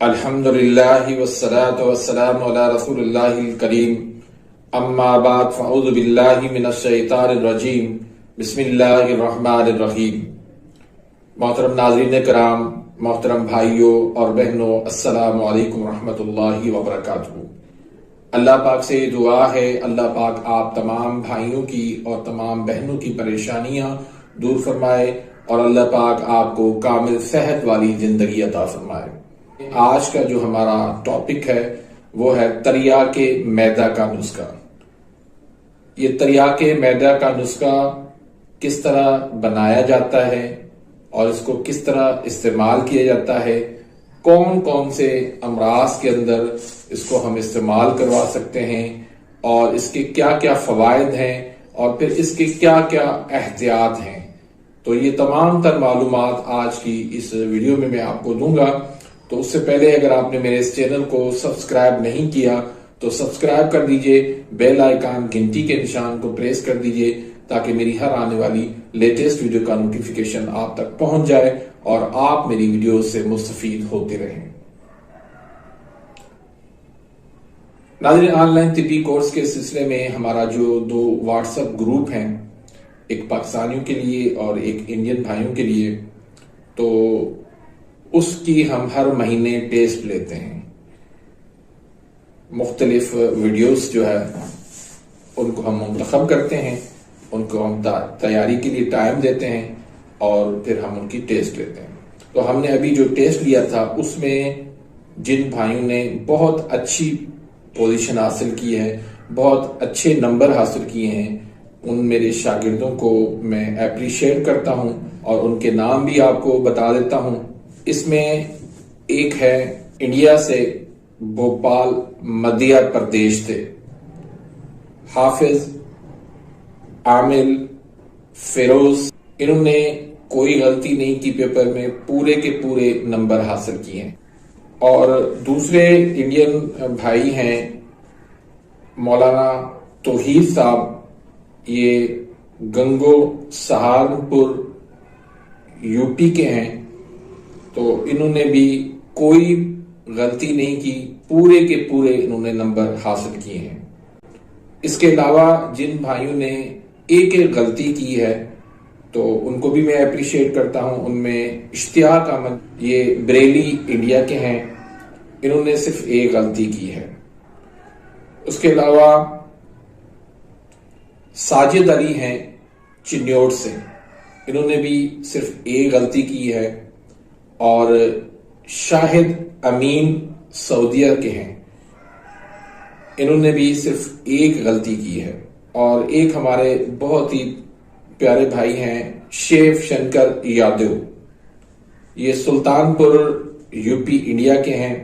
अल्हम्दुलिल्लाहि वस्सलातु वस्सलामु अला रसूलिल्लाहिल करीम अम्मा बाद फ़अऊज़ु बिल्लाहि मिनश शैतानिर रजीम बिस्मिल्लाहिर रहमानिर रहीम। मोहतरम नाज़रीन कराम, मोहतरम भाइयों और बहनों, अस्सलामु अलैकुम रहमतुल्लाहि व बरकातुहू। अल्लाह पाक से दुआ है, अल्लाह पाक आप तमाम भाइयों की और तमाम बहनों की परेशानियां दूर फरमाए और अल्लाह पाक आपको कामिल सेहत वाली जिंदगी अता फरमाए। आज का जो हमारा टॉपिक है वो है तरियाके मैदा का नुस्खा। ये तरियाके मैदा का नुस्खा किस तरह बनाया जाता है और इसको किस तरह इस्तेमाल किया जाता है, कौन कौन से अमराज के अंदर इसको हम इस्तेमाल करवा सकते हैं और इसके क्या क्या फवायद हैं और फिर इसके क्या क्या एहतियात हैं। तो ये तमाम तर मालूमात आज की इस वीडियो में मैं आपको दूंगा। तो उससे पहले अगर आपने मेरे इस चैनल को सब्सक्राइब नहीं किया तो सब्सक्राइब कर दीजिए, बेल आइकन घंटी के निशान को प्रेस कर दीजिए ताकि मेरी हर आने वाली लेटेस्ट वीडियो का नोटिफिकेशन आप तक पहुंच जाए और आप मेरी वीडियो से मुस्तफीद होते रहें। नाज़रीन, ऑनलाइन तिब्बी कोर्स के सिलसिले में हमारा जो दो व्हाट्सएप ग्रुप हैं, एक पाकिस्तानियों के लिए और एक इंडियन भाइयों के लिए, तो उसकी हम हर महीने टेस्ट लेते हैं। मुख्तलिफ वीडियोस जो है उनको हम मुंतखब करते हैं, उनको हम तैयारी के लिए टाइम देते हैं और फिर हम उनकी टेस्ट लेते हैं। तो हमने अभी जो टेस्ट लिया था उसमें जिन भाइयों ने बहुत अच्छी पोजीशन हासिल की है, बहुत अच्छे नंबर हासिल किए हैं, उन मेरे शागिर्दों को मैं अप्रिशिएट करता हूं और उनके नाम भी आपको बता देता हूं। इसमें एक है इंडिया से, भोपाल मध्य प्रदेश से, हाफिज आमिल फिरोज। इन्होंने कोई गलती नहीं की पेपर में, पूरे के पूरे नंबर हासिल किए हैं। और दूसरे इंडियन भाई हैं मौलाना तौहीद साहब, ये गंगो सहारनपुर यूपी के हैं। तो इन्होंने भी कोई गलती नहीं की, पूरे के पूरे इन्होंने नंबर हासिल किए हैं। इसके अलावा जिन भाइयों ने एक एक गलती की है तो उनको भी मैं अप्रिशिएट करता हूं। उनमें इश्तियाक अहमद, ये बरेली इंडिया के हैं, इन्होंने सिर्फ एक गलती की है। उसके अलावा साजिद अली हैं चिन्योट से, इन्होंने भी सिर्फ एक गलती की है। और शाहिद अमीन सऊदिया के हैं, इन्होंने भी सिर्फ एक गलती की है। और एक हमारे बहुत ही प्यारे भाई हैं शेफ शंकर यादव, ये सुल्तानपुर यूपी इंडिया के हैं।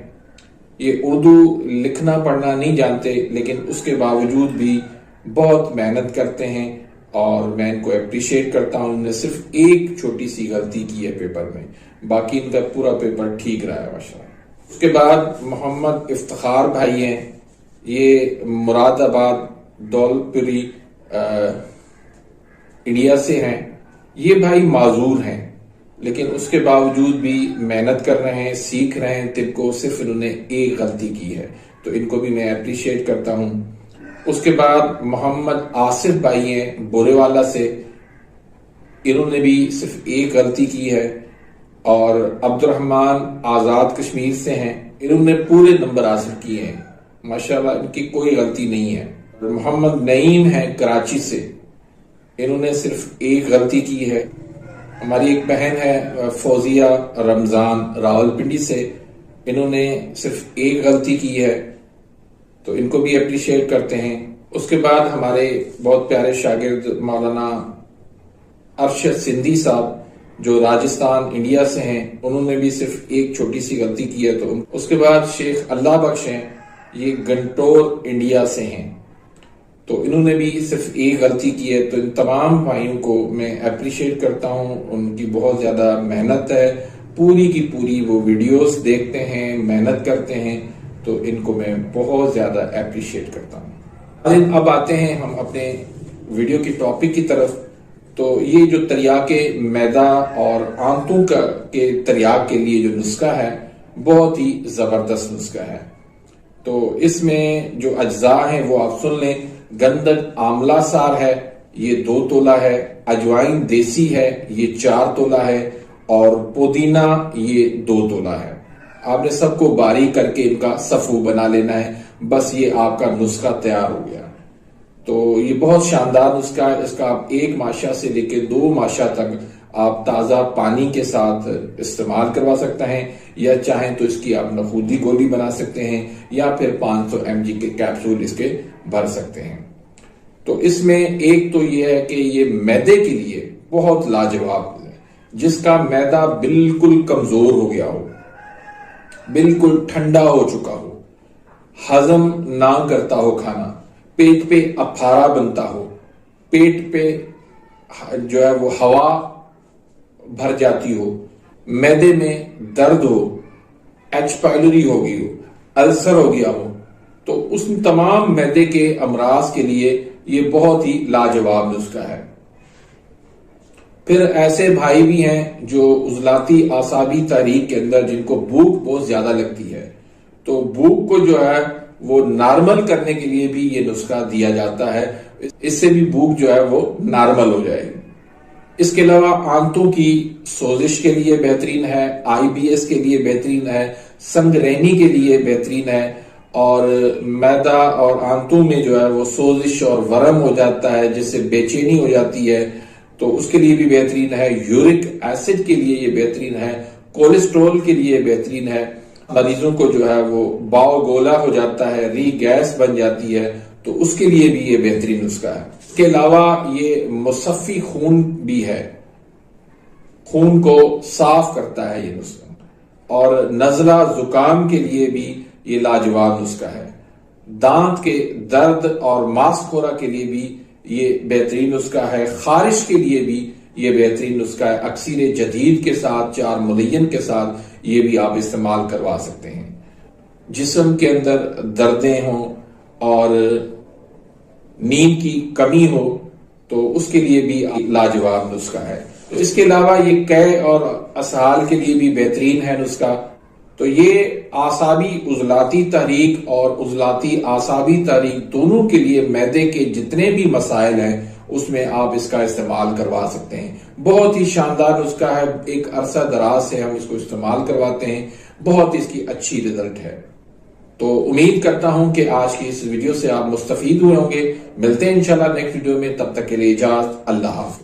ये उर्दू लिखना पढ़ना नहीं जानते लेकिन उसके बावजूद भी बहुत मेहनत करते हैं और मैं इनको अप्रिशिएट करता हूं। उन्होंने सिर्फ एक छोटी सी गलती की है पेपर में, बाकी इनका पूरा पेपर ठीक रहा है माशाल्लाह। उसके बाद मोहम्मद इफ्तिखार भाई हैं, ये मुरादाबाद दौलपुरी इंडिया से हैं। ये भाई माजूर हैं लेकिन उसके बावजूद भी मेहनत कर रहे हैं, सीख रहे हैं तिब को, सिर्फ इन्होंने एक गलती की है, तो इनको भी मैं अप्रिशिएट करता हूं। उसके बाद मोहम्मद आसिफ भाई हैं बोरेवाला से, इन्होंने भी सिर्फ एक गलती की है। और अब्दुर्रहमान आजाद कश्मीर से हैं, इन्होंने पूरे नंबर हासिल किए हैं माशाल्लाह, इनकी कोई गलती नहीं है। मोहम्मद नईम है कराची से, इन्होंने सिर्फ एक गलती की है। हमारी एक बहन है फौजिया रमजान रावलपिंडी से, इन्होंने सिर्फ एक गलती की है, तो इनको भी अप्रिशिएट करते हैं। उसके बाद हमारे बहुत प्यारे शागिर्द मौलाना अरशद सिंधी साहब जो राजस्थान इंडिया से हैं, उन्होंने भी सिर्फ एक छोटी सी गलती की है। तो उसके बाद शेख अल्लाह बख्श हैं, ये गंटोर इंडिया से हैं, तो इन्होंने भी सिर्फ एक गलती की है। तो इन तमाम भाइयों को मैं अप्रिशिएट करता हूं, उनकी बहुत ज्यादा मेहनत है, पूरी की पूरी वो वीडियोस देखते हैं, मेहनत करते हैं, तो इनको मैं बहुत ज्यादा अप्रिशिएट करता हूं। अब आते हैं हम अपने वीडियो की टॉपिक की तरफ। तो ये जो तरियाके मैदा और आंतों के तरियाक के लिए जो नुस्खा है बहुत ही जबरदस्त नुस्खा है। तो इसमें जो अज्जा हैं वो आप सुन लें। गंधक आंवला सार है, ये 2 तोला है। अजवाइन देसी है, ये 4 तोला है। और पुदीना ये 2 तोला है। आपने सबको बारीक करके इनका सफू बना लेना है। बस ये आपका नुस्खा तैयार हो गया। तो ये बहुत शानदार नुस्खा है। इसका आप 1 माशा से लेकर 2 माशा तक आप ताजा पानी के साथ इस्तेमाल करवा सकते हैं, या चाहें तो इसकी आप नखूदी गोली बना सकते हैं, या फिर 500 mg के कैप्सूल इसके भर सकते हैं। तो इसमें एक तो ये है कि ये मैदे के लिए बहुत लाजवाब है। जिसका मैदा बिल्कुल कमजोर हो गया हो, बिल्कुल ठंडा हो चुका हो, हजम ना करता हो खाना, पेट पे अफारा बनता हो, पेट पे जो है वो हवा भर जाती हो, मैदे में दर्द हो, एच पाइलोरी हो गई हो, अल्सर हो गया हो, तो उस तमाम मैदे के अमराज के लिए ये बहुत ही लाजवाब नुस्खा है। फिर ऐसे भाई भी हैं जो उजलाती आसाबी तहरीक के अंदर जिनको भूख बहुत ज्यादा लगती है, तो भूख को जो है वो नॉर्मल करने के लिए भी ये नुस्खा दिया जाता है। इससे भी भूख जो है वो नॉर्मल हो जाएगी। इसके अलावा आंतों की सोजिश के लिए बेहतरीन है, IBS के लिए बेहतरीन है, संगरेनी के लिए बेहतरीन है, और मैदा और आंतों में जो है वो सोजिश और वरम हो जाता है जिससे बेचैनी हो जाती है, तो उसके लिए भी बेहतरीन है। यूरिक एसिड के लिए ये बेहतरीन है, कोलेस्ट्रॉल के लिए बेहतरीन है। मरीजों को जो है वो बाव गोला हो जाता है, री गैस बन जाती है, तो उसके लिए भी ये बेहतरीन नुस्खा है। इसके अलावा ये मुसफ़ी खून भी है, खून को साफ करता है ये नुस्खा। और नजला जुकाम के लिए भी ये लाजवाब नुस्खा है। दांत के दर्द और मांसखोरा के लिए भी ये बेहतरीन नुस्खा है। खारिश के लिए भी ये बेहतरीन नुस्खा है। अक्सीर जदीद के साथ, 4 मुलय्यन के साथ ये भी आप इस्तेमाल करवा सकते हैं। जिस्म के अंदर दर्दें हों और नींद की कमी हो तो उसके लिए भी लाजवाब नुस्खा है। तो इसके अलावा ये कै और असहाल के लिए भी बेहतरीन है नुस्खा। तो ये आसाबी उजलाती तहरीक और उजलाती आसाबी तहरीक दोनों के लिए मैदे के जितने भी मसाइल हैं उसमें आप इसका इस्तेमाल करवा सकते हैं। बहुत ही शानदार नुस्खा है। एक अरसा दराज से हम इसको इस्तेमाल करवाते हैं, बहुत इसकी अच्छी रिजल्ट है। तो उम्मीद करता हूं कि आज की इस वीडियो से आप मुस्तफीद हुए होंगे। मिलते हैं इंशाल्लाह नेक्स्ट वीडियो में, तब तक के लिए इजाजत, अल्लाह हाफ़िज़।